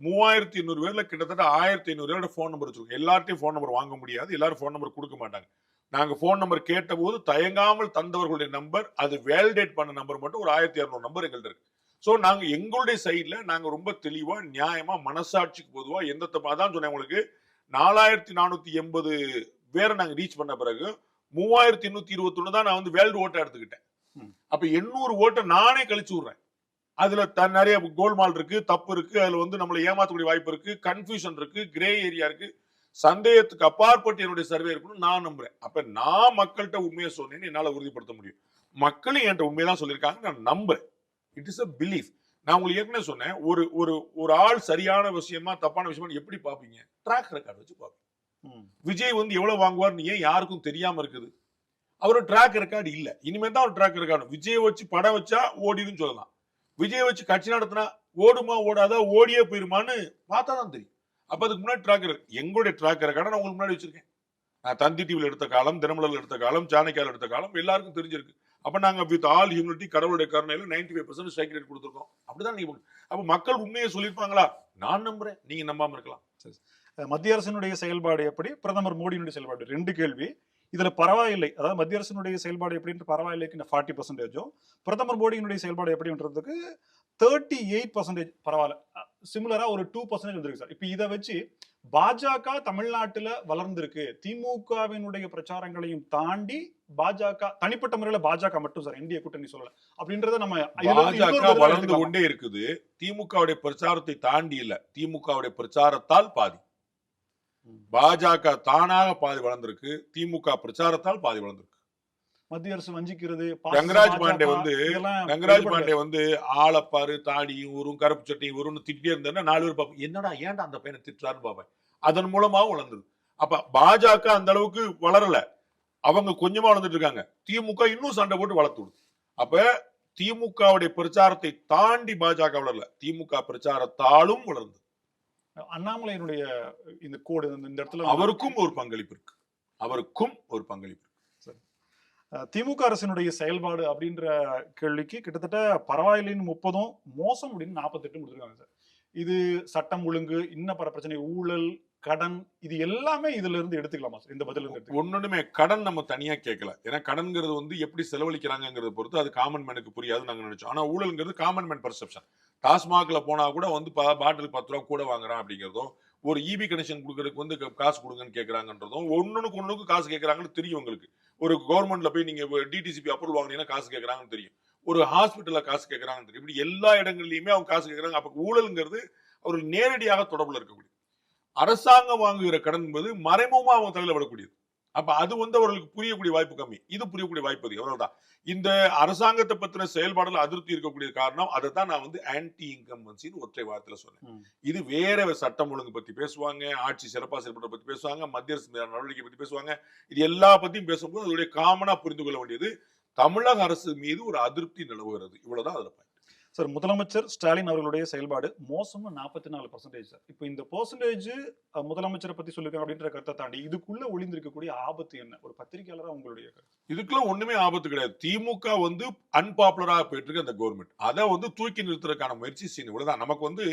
C: 3800 பேர்ல கிட்டத்தட்ட 1500 பேரோட போன் நம்பர் வச்சிருக்கோம். எல்லார்ட்டையும் போன் நம்பர் வாங்க முடியாது. எல்லாரும் போன் நம்பர் கொடுக்க மாட்டாங்க. நாங்க போன் நம்பர் கேட்ட போது தயங்காமல் தந்தவர்களுடைய நம்பர், அது வேலிடேட் பண்ண நம்பர் மட்டும் ஒரு 1200 நம்பர் எங்கள்ட்ட இருக்கு. சோ நாங்க எங்களுடைய சைட்ல நாங்க ரொம்ப தெளிவா, நியாயமா, மனசாட்சிக்கு பொதுவா எந்த தப்பு அதான் சொன்னேன் உங்களுக்கு. 4480 பேரை நாங்க ரீச் பண்ண பிறகு 3821 தான் நான் வந்து வேல்டு ஓட்டை எடுத்துக்கிட்டேன். அப்ப 800 ஓட்டை நானே கழிச்சு விடுறேன். அதுல நிறைய கோல்மால் இருக்கு, தப்பு இருக்கு, அதுல வந்து நம்மளை ஏமாத்தக்கூடிய வாய்ப்பு இருக்கு, கன்ஃபியூஷன் இருக்கு, கிரே ஏரியா இருக்கு, சந்தேகத்துக்கு அப்பாற்பட்டு என்னுடைய சர்வே இருக்கணும் நான் நம்புறேன். அப்ப நான் மக்கள்கிட்ட உண்மையை சொன்னேன்னு என்னால உறுதிப்படுத்த முடியும். மக்களும் என்கிட்ட உண்மையதான் சொல்லியிருக்காங்க, நான் நம்புறேன். It is a belief. நான் உங்களுக்கு ஏற்கனவே சொன்னேன், ஒரு ஆள் சரியான விஷயமா தப்பான விஷயமா எப்படி பாப்பீங்க? ட்ராக் ரெக்கார்டு வச்சு பாப்பீங்க. விஜய் வந்து எவ்வளவு வாங்குவார்னு ஏன் யாருக்கும் தெரியாம இருக்குது? அவரு ட்ராக் ரெக்கார்டு இல்ல. இனிமே தான் ஒரு ட்ராக் ரெக்கார்டு. விஜய் வச்சு படம் வச்சா ஓடிடுன்னு சொல்லலாம். விஜய் வச்சு கட்சி நடத்தினா ஓடுமா ஓடாதா, ஓடியே போயிருமான்னு பார்த்தா தான் தெரியும். அப்ப அதுக்கு முன்னாடி ட்ராக் எங்களுடைய ட்ராக் ரெக்கார்டை நான் உங்களுக்கு முன்னாடி வச்சிருக்கேன். நான் தந்தி டிவில எடுத்த காலம், தினமலர்ல எடுத்த காலம், சாணக்கியால எடுத்த காலம் எல்லாருக்கும் தெரிஞ்சிருக்கு. அப்ப நாங்க வித் ஆல் ஹியூமிலிட்டி, கடவுளுடைய கருணையில 95% ஸ்ட்ரைக் ரேட் கொடுத்துருக்கோம். அப்படிதான் நீங்க அப்ப மக்கள் உண்மையை சொல்லியிருப்பாங்களா? நான் நம்புறேன், நீங்க நம்பாம இருக்கலாம்.
D: மத்திய அரசினுடைய செயல்பாடு எப்படி, பிரதமர் மோடியினுடைய செயல்பாடு, 2 கேள்வி. இதுல பரவாயில்லை, அதாவது மத்திய அரசினுடைய செயல்பாடு எப்படின்னு பரவாயில்லைக்கு 40%, பிரதமர் மோடியினுடைய செயல்பாடு எப்படின்றதுக்கு 38% பரவாயில்ல. சிமிலரா ஒரு 2% வந்திருக்கு சார். இப்ப இதை வச்சு பாஜக தமிழ்நாட்டுல வளர்ந்திருக்கு, திமுகவினுடைய பிரச்சாரங்களையும் தாண்டி பாஜக தனிப்பட்ட முறையில பாஜக மட்டும் சார், இந்திய கூட்டணி சொல்லல அப்படின்றத நம்ம
C: பாஜக வளர்ந்து கொண்டே இருக்குது. திமுகவுடைய பிரச்சாரத்தை தாண்டி இல்ல, திமுகவுடைய பிரச்சாரத்தால் பாதி. பாஜக தானாக பாதி வளர்ந்திருக்கு, திமுக பிரச்சாரத்தால் பாதி வளர்ந்திருக்கு.
D: மத்திய அரசு வஞ்சிக்கிறது,
C: ரங்கராஜ் பாண்டே வந்து ஆளப்பாரு, தாடியும் ஊரும் கருப்பு சட்டையும் ஊரும்னு திட்டே இருந்தா 4 பேர் பார்ப்போம், என்னடா ஏன்டா அந்த பையனை திட்டுறாருன்னு பார்ப்பேன். அதன் மூலமாவும் வளர்ந்தது. அப்ப பாஜக அந்த அளவுக்கு வளரல, அவங்க கொஞ்சமா வளர்ந்துட்டு இருக்காங்க. திமுக இன்னும் சண்டை போட்டு வளர்த்து விடுது. அப்ப திமுகவுடைய பிரச்சாரத்தை தாண்டி பாஜக வளரல, திமுக பிரச்சாரத்தாலும் வளர்ந்தது.
D: அண்ணாமலையினுடைய இந்த கோடு இந்த இடத்துல
C: அவருக்கும் ஒரு பங்களிப்பு இருக்கு, அவருக்கும் ஒரு பங்களிப்பு இருக்கு.
D: திமுக அரசினுடைய செயல்பாடு அப்படின்ற கேள்விக்கு கிட்டத்தட்ட பரவாயில்லைன்னு 30, மோசம் அப்படின்னு 48 கொடுத்துருக்காங்க சார். இது சட்டம் ஒழுங்கு, இன்ன பல பிரச்சனை, ஊழல், கடன், இது எல்லாமே இதுல இருந்து எடுத்துக்கலாமா சார்? இந்த பதில இருந்து
C: ஒண்ணுமே கடன் நம்ம தனியா கேட்கல. ஏன்னா கடன்ங்கிறது வந்து எப்படி செலவழிக்கிறாங்கிறத பொறுத்து அது காமன் மேனுக்கு புரியாது நாங்க நினைச்சோம். ஆனா ஊழல்ங்கிறது காமன் மேன் பர்செப்ஷன். டாஸ்மாக்ல போனா கூட வந்து பாட்டில் 10 ரூபா கூட வாங்குறான் அப்படிங்கிறதும், ஒரு இபி கனெக்ஷன் கொடுக்கறதுக்கு வந்து காசு கொடுங்கன்னு கேட்கறாங்கன்றதும், ஒண்ணுக்கு காசு கேட்கறாங்கன்னு தெரியும் உங்களுக்கு. ஒரு கவர்மெண்ட்ல போய் நீங்க டிடிசிபி அப்ரூவல் வாங்கினீங்கன்னா காசு கேட்கறாங்கன்னு தெரியும். ஒரு ஹாஸ்பிட்டல்ல காசு கேட்கறாங்கன்னு தெரியும். இப்படி எல்லா இடங்கள்லயுமே அவங்க காசு கேட்கறாங்க. அப்ப ஊழல்ங்கிறது ஒரு நேரடியாக தொடர்புல இருக்கக்கூடிய, அரசாங்கம் வாங்குகிற கடன் என்பது மறைமுகமா அவங்க தலையில விடக்கூடியது. அப்ப அது வந்து அவர்களுக்கு புரியக்கூடிய வாய்ப்பு கம்மி, இது புரியக்கூடிய வாய்ப்பு அதிகம். அவ்வளவுதான். இந்த அரசாங்கத்தை பத்தின செயல்பாடுகள் அதிருப்தி இருக்கக்கூடிய காரணம் அதை தான் நான் வந்து ஆன்டி இன்கம்பன்சின்னு ஒற்றை வார்த்தையில சொன்னேன். இது வேற சட்டம் ஒழுங்கு பத்தி பேசுவாங்க, ஆட்சி சிறப்பா செயல்பட பத்தி பேசுவாங்க, மத்திய அரசு நடவடிக்கை பத்தி பேசுவாங்க. இது எல்லா பத்தியும் பேசும்போது அதோடைய காமனா புரிந்து கொள்ள வேண்டியது தமிழக அரசு மீது ஒரு அதிருப்தி நிலவுகிறது. இவ்வளவுதான் அதுல
D: சார். முதலமைச்சர் ஸ்டாலின் அவர்களுடைய செயல்பாடு மோசம் 44% சார். இப்போ இந்த பெர்சன்டேஜ் முதலமைச்சரை பத்தி சொல்லிருக்காங்க அப்படின்ற கருத்தை தாண்டி இதுக்குள்ள ஒளிந்திருக்கக்கூடிய ஆபத்து என்ன? ஒரு பத்திரிகையாளரா உங்களுடைய கருத்து.
C: இதுக்குள்ள ஒண்ணுமே ஆபத்து கிடையாது. திமுக வந்து அன்பாப்புலரா போயிட்டு இருக்கு அந்த கவர்மெண்ட். அதை வந்து தூக்கி நிறுத்துறதுக்கான முயற்சி செய்யணும். இவ்வளவுதான். நமக்கு வந்து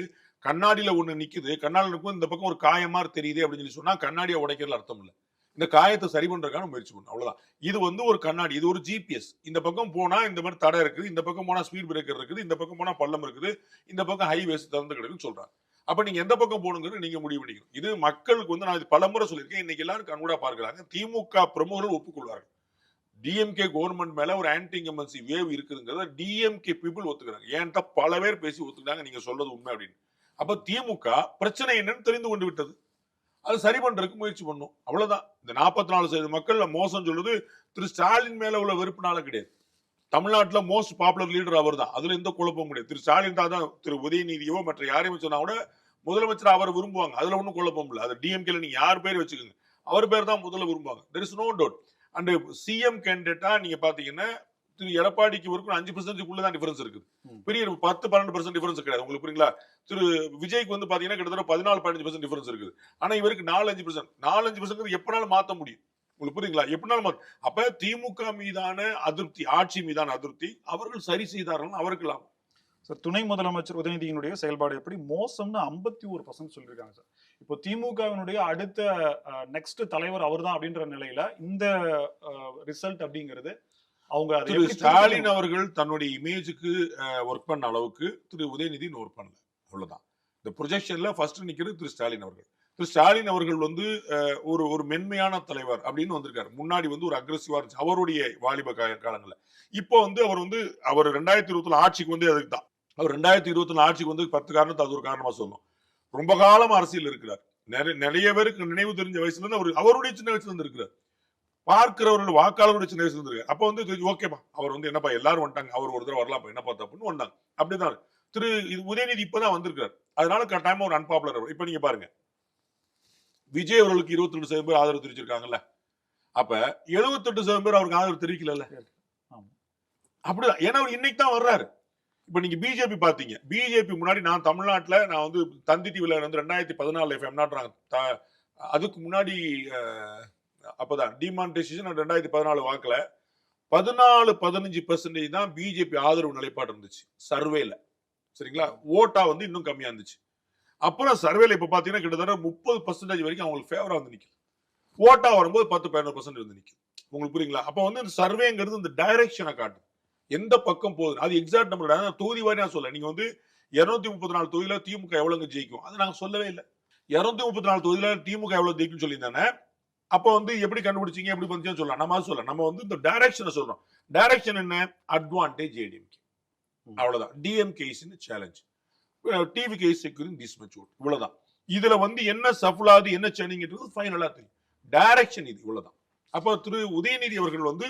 C: கண்ணாடியில ஒண்ணு நிக்குது, கண்ணாடியில இந்த பக்கம் ஒரு காயமா தெரியுது அப்படின்னு சொல்லி சொன்னா கண்ணாடியை உடைக்கிறதுல அர்த்தம் இல்லை. இந்த காயத்தை சரி பண்றதுக்கான முயற்சி பண்ணணும். அவ்வளவுதான். இது வந்து ஒரு கண்ணாடி, இது ஒரு ஜிபிஎஸ். இந்த பக்கம் போனா இந்த மாதிரி தடை இருக்குது, இந்த பக்கம் போனா ஸ்பீட் பிரேக்கர் இருக்குது, இந்த பக்கம் போனா பள்ளம் இருக்குது, இந்த பக்கம் ஹைவேஸ் திறந்து கிடக்குன்னு சொல்றாங்க. அப்ப நீங்க எந்த பக்கம் போகணுங்கிறது நீங்க முடிவு பண்ணிக்கணும். இது மக்களுக்கு வந்து நான் இது பலமுறை சொல்லியிருக்கேன், இன்னைக்கு எல்லாரும் கண்கூடா பார்க்கிறாங்க. திமுக பிரமுகர்கள் ஒப்புக்கொள்வார்கள். டிஎம்கே கவர்மெண்ட் மேல ஒரு ஆன்டி இன்கம்பன்சி வேவ் இருக்குதுங்கிறத டிஎம்கே பீப்புள் ஒத்துக்கிறாங்க. ஏன்டா பல பேர் பேசி ஒத்துக்கிறாங்க நீங்க சொல்றது உண்மை அப்படின்னு. அப்ப திமுக பிரச்சனை என்னன்னு தெரிந்து கொண்டு விட்டது, அது சரி பண்றதுக்கு முயற்சி பண்ணும். அவ்வளவுதான். இந்த 44% மக்கள்ல மோசம் சொல்றது திரு ஸ்டாலின் மேல உள்ள வெறுப்புனால கிடையாது. தமிழ்நாட்டுல மோஸ்ட் பாப்புலர் லீடர் அவர் தான், அதுல எந்த குழப்பமும் கிடையாது. திரு ஸ்டாலின் தான் திரு உதயநிதியோ மற்ற யாரையும் சொன்னா கூட முதலமைச்சர் அவரை விரும்புவாங்க, அதுல ஒன்றும் குழப்பம் இல்லை. அது டிஎம்கேல நீங்க யார் பேர் வச்சுக்கோங்க, அவர் பேர் தான் முதல்ல விரும்புவாங்க. There is no doubt. And CM கேண்டிடேட்டா நீங்க பாத்தீங்கன்னா திரு எடப்பாடிக்கு வரைக்கும் 5% தான் டிஃபரன்ஸ் இருக்குது. பெரிய 10-12% டிஃபரன்ஸ் கிடையாது. உங்களுக்கு புரியுங்களா? திரு விஜய்க்கு வந்து பாத்தீங்கன்னா கிட்டத்தட்ட 14-15% டிஃபரன்ஸ் இருக்குது. ஆனா இவருக்கு 4-5% எப்பனாலும் மாத்த முடியும். உங்களுக்கு புரியுங்களா? எப்படினாலும் மாத்த. அப்ப திமுக மீதான அதிருப்தி, ஆட்சி மீதான அதிருப்தி அவர்கள் சரி செய்தார்கள், அவருக்கு லாபம்.
D: சார், துணை முதலமைச்சர் உதயநிதியினுடைய செயல்பாடு எப்படி மோசம்னு 51% சொல்லியிருக்காங்க சார். இப்போ திமுகவினுடைய அடுத்த நெக்ஸ்ட் தலைவர் அவர் தான் அப்படின்ற நிலையில இந்த ரிசல்ட் அப்படிங்கிறது அவங்க
C: திரு ஸ்டாலின் அவர்கள் தன்னுடைய இமேஜுக்கு ஒர்க் பண்ண அளவுக்கு திரு உதயநிதி ஒர்க் பண்ணல. அவ்வளவுதான். இந்த ப்ரொஜெக்ஷன்ல ஃபர்ஸ்ட் நிக்கிறது திரு ஸ்டாலின் அவர்கள். திரு ஸ்டாலின் அவர்கள் வந்து ஒரு மென்மையான தலைவர் அப்படின்னு வந்திருக்காரு. முன்னாடி வந்து ஒரு அக்ரெசிவா இருந்துச்சு அவருடைய வாலிப காலங்கள்ல. இப்போ வந்து அவர் 2020 ஆட்சிக்கு வந்து அதுக்கு தான். அவர் 2020 ஆட்சிக்கு வந்து 10 காரணத்தை அது ஒரு காரணமா சொல்லணும். ரொம்ப காலம் அரசியல் இருக்கிறார். நிறைய பேருக்கு நினைவு தெரிஞ்ச வயசுல இருந்து அவருடைய சின்ன வயசுல இருந்து இருக்கிறார். பார்க்கிறவர்கள் வாக்காளருடைய சின்ன வயசுல இருந்து. அப்ப வந்து ஓகேப்பா, அவர் வந்து என்னப்பா எல்லாரும் வந்துட்டாங்க, அவர் ஒரு தடவை வரலாம், என்னப்பா தப்புன்னு வந்தாங்க. அப்படிதான் திரு உதயநிதி இப்பதான் வந்திருக்காரு. அதனால கட்டாயமா ஒரு அன்பாப்புலர். இப்ப நீங்க பாருங்க, விஜய் அவர்களுக்கு 22% பேர் ஆதரவு தெரிவிச்சிருக்காங்கல்ல. அப்ப 78% பேர் அவருக்கு ஆதரவு தெரிவிக்கல. அப்படிதான். ஏன்னா அவர் இன்னைக்கு தான் வர்றாரு. இப்ப நீங்க பிஜேபி பாத்தீங்க. பிஜேபி முன்னாடி நான் தமிழ்நாட்டுல நான் வந்து தந்தி டிவில வந்து 2014 அதுக்கு முன்னாடி அப்பதான் டிமானிட்டைசேஷன் 2014 வாக்குல 14-15% தான் பிஜேபி ஆதரவு நிலைப்பாடு இருந்துச்சு சர்வேல. சரிங்களா? ஓட்டா வந்து இன்னும் கம்மியா இருந்துச்சு. அப்புறம் சர்வேல இப்ப பாத்தீங்கன்னா கிட்டத்தட்ட 30% வரைக்கும் அவங்களுக்கு ஃபேவரா வந்து நிக்கும். ஓட்டா வரும்போது 10-15% வந்து நிக்கும். உங்களுக்கு புரியுங்களா? அப்ப வந்து இந்த சர்வேங்கிறது இந்த டைரக்ஷனை காட்டும், எந்த பக்கம் போகுது. அது எக்ஸாக்ட் நம்பர் தொகுதி வாரியா சொல்ல. நீங்க வந்து 234 தொகுதியில திமுக எவ்வளவு ஜெயிக்கும் அது நாங்க சொல்லவே இல்லை. 234 தொகுதியில திமுக எவ்வளவு ஜெயிக்கும் சொல்லியிருந்தானே. அப்ப வந்து எப்படி கண்டுபிடிச்சீங்க, எப்படி பண்ணுச்சுன்னு சொல்லலாம். நம்ம சொல்லலாம். நம்ம வந்து இந்த டைரக்ஷனை சொல்றோம். டைரக்ஷன் என்ன? Advantage ADMK. அவ்வளவுதான். DMK is in challenge, TVK is securing this much vote. இவ்வளவுதான். இதுல வந்து என்ன சஃபுலாது என்ன சேனிங்கிறது ஃபைனலா தெரியும். டைரக்ஷன் இது. இவ்வளவுதான். அப்ப திரு உதயநிதி அவர்கள் வந்து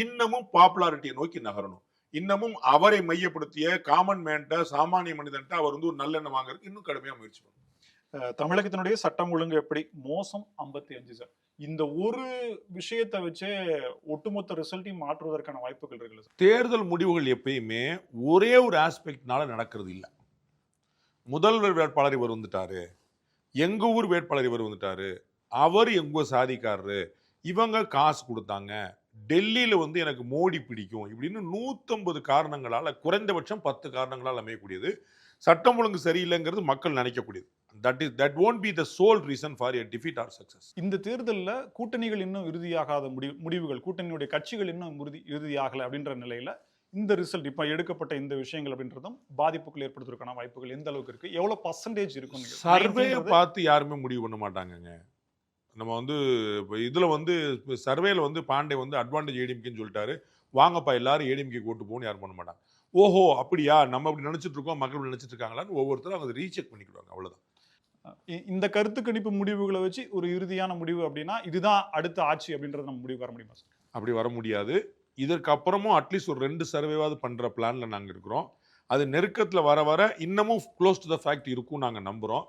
C: இன்னமும் பாப்புலாரிட்டியை நோக்கி நகரணும். இன்னமும் அவரை மையப்படுத்திய காமன் மேன்ட்ட, சாமானிய மனிதன்ட்ட அவர் வந்து ஒரு நல்லெண்ணம் வாங்குறதுக்கு இன்னும் கடுமையா முயற்சி பண்ணணும்.
D: தமிழகத்தினுடைய சட்டம் ஒழுங்கு எப்படி மோசம் 55 சார். இந்த ஒரு விஷயத்தை வச்சே ஒட்டுமொத்த ரிசல்ட்டையும் மாற்றுவதற்கான வாய்ப்புகள் இருக்குல்ல சார்?
C: தேர்தல் முடிவுகள் எப்பயுமே ஒரே ஒரு ஆஸ்பெக்ட்னால நடக்கிறது இல்லை. முதல்வர் வேட்பாளர் இவர் வந்துட்டாரு, எங்க ஊர் வேட்பாளர் இவர் வந்துட்டாரு, அவர் எங்க சாதிக்காரரு, இவங்க காசு கொடுத்தாங்க, டெல்லியில வந்து எனக்கு மோடி பிடிக்கும், இப்படின்னு 150 காரணங்களால, குறைந்தபட்சம் 10 காரணங்களால் அமையக்கூடியது. சட்டம் ஒழுங்கு சரியில்லைங்கிறது மக்கள் நினைக்கக்கூடியது. that won't be the sole reason for a defeat or success.
D: இந்த தேர்தலில் கூட்டணிகள் இன்னும் இறுதியாகாத முடிவுகள், கூட்டணியுடைய கட்சிகள் இன்னும் இறுதியாகலை அப்படின்ற நிலையில இந்த ரிசல்ட் இப்ப எடுக்கப்பட்ட இந்த விஷயங்கள் அப்படின்றதும் பாதிப்புகள் ஏற்படுத்துவதற்கான வாய்ப்புகள் எந்த அளவுக்கு இருக்கு, எவ்வளவு பர்சன்டேஜ் இருக்கும்?
C: சர்வே பார்த்து யாருமே முடிவு பண்ண மாட்டாங்கங்க. நம்ம வந்து இப்போ இதுல வந்து சர்வேல வந்து பாண்டே வந்து அட்வான்டேஜ் ஏடிஎம்கேன்னு சொல்லிட்டாரு, வாங்கப்பா எல்லாரும் ஏடிஎம்கே ஓட்டு போகணும்னு யாரும் பண்ண மாட்டாங்க. ஓஹோ அப்படியா, நம்ம அப்படி நினைச்சிட்டு இருக்கோம், மக்கள் நினைச்சிட்டு இருக்காங்களான்னு ஒவ்வொருத்தரும் அவங்க ரீசெக் பண்ணிக்கிடுவாங்க, அவ்வளவுதான்.
D: இந்த கருத்து கணிப்பு முடிவுகளை வச்சு ஒரு இறுதியான முடிவு அப்படின்னா இதுதான் அடுத்த ஆட்சி அப்படின்றத நம்ம முடிவு வர முடியுமா சார்?
C: அப்படி வர முடியாது. இதற்கு அப்புறமும் அட்லீஸ்ட் ஒரு 2 சர்வேவாவது பண்ற பிளான்ல நாங்க இருக்கிறோம். அது நெருக்கத்துல வர வர இன்னமும் க்ளோஸ் டு த ஃபேக்ட் இருக்கும் நாங்க நம்புறோம்.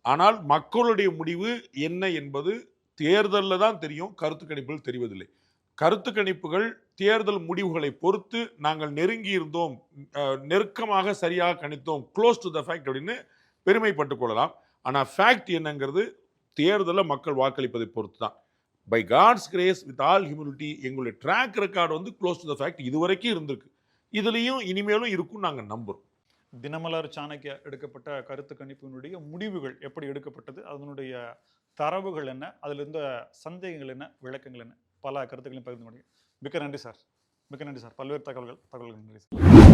C: ஆனால் மக்களுடைய முடிவு என்ன என்பது தேர்தலில் தான் தெரியும், கருத்து கணிப்புகள் தெரிவதில்லை. கருத்து கணிப்புகள் தேர்தல் முடிவுகளை பொறுத்து நாங்கள் நெருங்கி இருந்தோம், நெருக்கமாக சரியாக கணித்தோம், க்ளோஸ் டு த ஃபேக்ட் அப்படின்னு பெருமைப்பட்டுக் கொள்ளலாம். ஆனால் ஃபேக்ட் என்னங்கிறது தேர்தலில் மக்கள் வாக்களிப்பதை பொறுத்து தான். By God's grace with all humility எங்களுடைய ட்ராக் ரெக்கார்டு வந்து க்ளோஸ் டு த ஃபேக்ட் இதுவரைக்கும் இருந்திருக்கு, இதுலேயும் இனிமேலும் இருக்கும் நாங்கள் நம்புகிறோம்.
D: தினமலர் சாணக்கியா எடுக்கப்பட்ட கருத்து கணிப்பினுடைய முடிவுகள் எப்படி எடுக்கப்பட்டது, அதனுடைய தரவுகள் என்ன, அதில் இருந்த சந்தேகங்கள் என்ன, விளக்கங்கள் என்ன, பல கருத்துக்களையும் பகிர்ந்து கொண்டீங்க. மிக்க நன்றி சார். பல்வேறு தகவல்கள் நன்றி சார்.